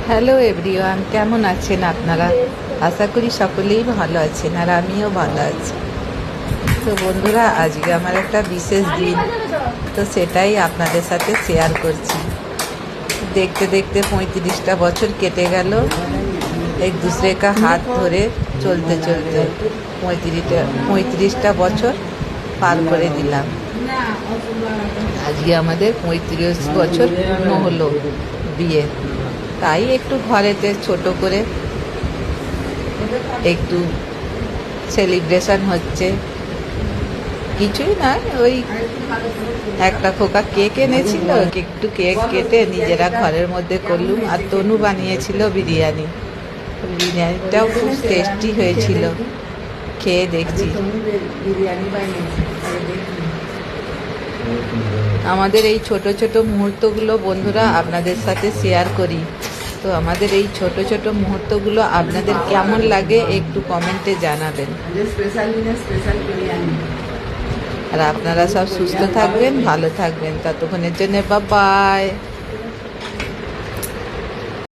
Hello everyone, কেমন আছেন আপনারা? আশা করি সকলেই ভালো আছেন আর আমিও ভালো আছি। তো বন্ধুরা, আজকে আমার একটা বিশেষ দিন, তো সেটাই আপনাদের সাথে শেয়ার করছি। দেখতে দেখতে 35টা বছর কেটে গেল এক दूसरे का হাত ধরে চলতে চলতে। 35টা বছর পার করে দিলাম। আজকে আমাদের 35 বছর পূর্ণ হলো বিয়ে। তাই একটু ঘরেতে ছোট করে একটু সেলিব্রেশন হচ্ছে। কিছুই নয়, ওই একটা খোকা কেক এনেছিল, একটু কেক কেটে নিজেরা ঘরের মধ্যে করলুম। আর তনু বানিয়েছিল বিরিয়ানি। বিরিয়ানিটাও খুব টেস্টি হয়েছিল, খেয়ে দেখছি। আমাদের এই ছোট ছোট মুহূর্তগুলো বন্ধুরা আপনাদের সাথে শেয়ার করি। তো আমাদের এই ছোট ছোট মুহূর্তগুলো আপনাদের কেমন লাগে একটু কমেন্টে জানাবেন। আর আপনারা সব সুস্থ থাকবেন, ভালো থাকবেন। ততক্ষণের জন্য বাই বাই।